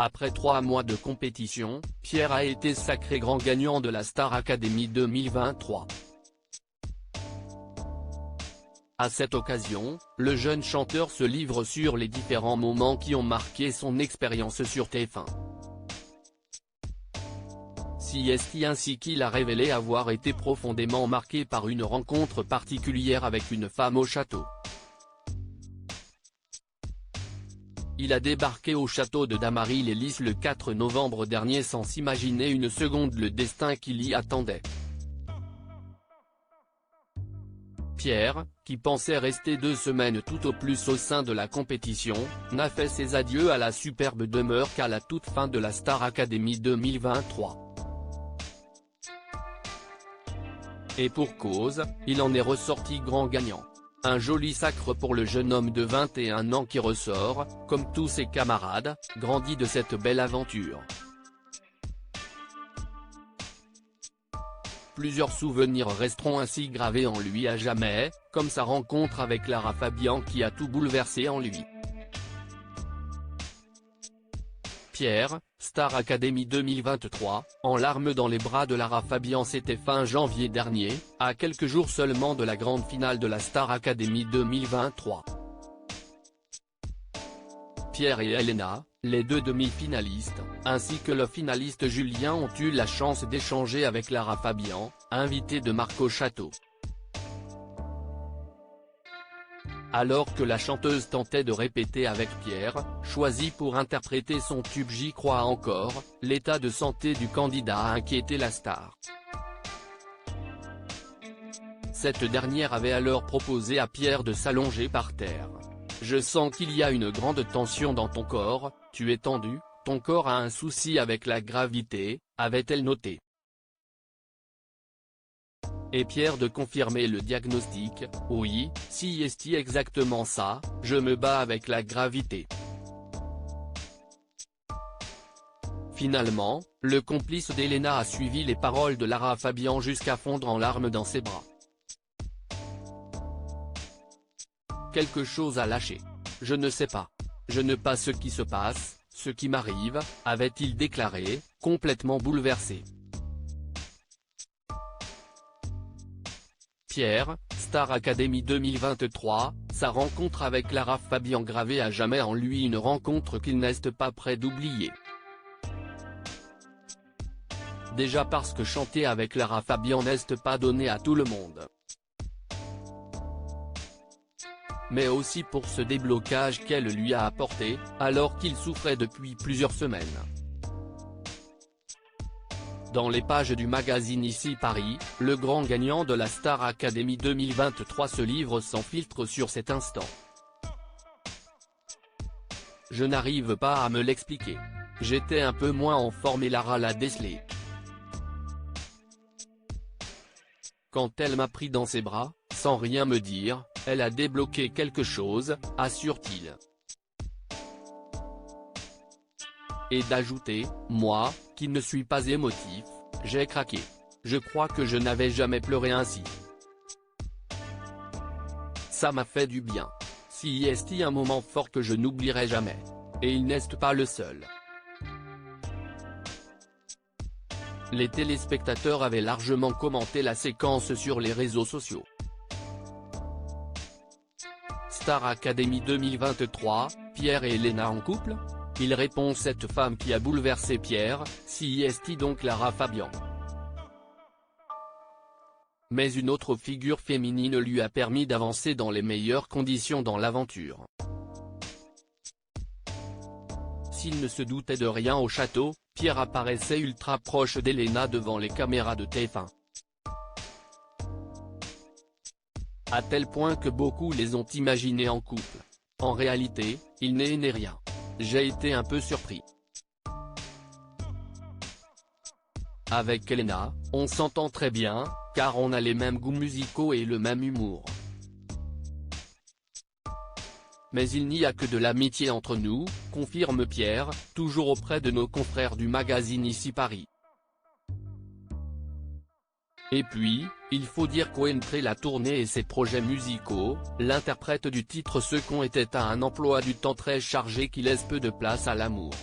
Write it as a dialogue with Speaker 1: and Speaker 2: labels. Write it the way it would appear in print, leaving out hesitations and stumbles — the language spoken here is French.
Speaker 1: Après 3 mois de compétition, Pierre a été sacré grand gagnant de la Star Academy 2023. À cette occasion, le jeune chanteur se livre sur les différents moments qui ont marqué son expérience sur TF1. CST ainsi qu'il a révélé avoir été profondément marqué par une rencontre particulière avec une femme au château. Il a débarqué au château de Damary-les-Lys le 4 novembre dernier sans s'imaginer une seconde le destin qui l'y attendait. Pierre, qui pensait rester 2 semaines tout au plus au sein de la compétition, n'a fait ses adieux à la superbe demeure qu'à la toute fin de la Star Academy 2023. Et pour cause, il en est ressorti grand gagnant. Un joli sacre pour le jeune homme de 21 ans qui ressort, comme tous ses camarades, grandi de cette belle aventure. Plusieurs souvenirs resteront ainsi gravés en lui à jamais, comme sa rencontre avec Lara Fabian qui a tout bouleversé en lui. Pierre, Star Academy 2023, en larmes dans les bras de Lara Fabian. C'était fin janvier dernier, à quelques jours seulement de la grande finale de la Star Academy 2023. Pierre et Elena, les 2 demi-finalistes, ainsi que le finaliste Julien ont eu la chance d'échanger avec Lara Fabian, invitée de Marc au château. Alors que la chanteuse tentait de répéter avec Pierre, choisi pour interpréter son tube J'y crois encore, l'état de santé du candidat a inquiété la star. Cette dernière avait alors proposé à Pierre de s'allonger par terre. « Je sens qu'il y a une grande tension dans ton corps, tu es tendu, ton corps a un souci avec la gravité », avait-elle noté. Et Pierre de confirmer le diagnostic, « Oui, si est exactement ça, je me bats avec la gravité ». Finalement, le complice d'Elena a suivi les paroles de Lara Fabian jusqu'à fondre en larmes dans ses bras. Quelque chose a lâché. Je ne sais pas. Je ne sais pas ce qui se passe, ce qui m'arrive, avait-il déclaré, complètement bouleversé. Pierre, Star Academy 2023, sa rencontre avec Lara Fabian gravée à jamais en lui, une rencontre qu'il n'est pas prêt d'oublier. Déjà parce que chanter avec Lara Fabian n'est pas donné à tout le monde. Mais aussi pour ce déblocage qu'elle lui a apporté, alors qu'il souffrait depuis plusieurs semaines. Dans les pages du magazine Ici Paris, le grand gagnant de la Star Academy 2023 se livre sans filtre sur cet instant. « Je n'arrive pas à me l'expliquer. J'étais un peu moins en forme et Lara l'a décelé. Quand elle m'a pris dans ses bras, sans rien me dire, elle a débloqué quelque chose », assure-t-il. Et d'ajouter, « Moi, qui ne suis pas émotif, j'ai craqué. Je crois que je n'avais jamais pleuré ainsi. Ça m'a fait du bien. Si est un moment fort que je n'oublierai jamais. Et il n'est pas le seul. » Les téléspectateurs avaient largement commenté la séquence sur les réseaux sociaux. Star Academy 2023, Pierre et Elena en couple ? Il répond cette femme qui a bouleversé Pierre, si est donc Lara Fabian. Mais une autre figure féminine lui a permis d'avancer dans les meilleures conditions dans l'aventure. S'il ne se doutait de rien au château, Pierre apparaissait ultra proche d'Elena devant les caméras de TF1. À tel point que beaucoup les ont imaginés en couple. En réalité, il n'est né rien. J'ai été un peu surpris. Avec Elena, on s'entend très bien, car on a les mêmes goûts musicaux et le même humour. Mais il n'y a que de l'amitié entre nous, confirme Pierre, toujours auprès de nos confrères du magazine Ici Paris. Et puis, il faut dire qu'entre la tournée et ses projets musicaux, l'interprète du titre Second était à un emploi du temps très chargé qui laisse peu de place à l'amour.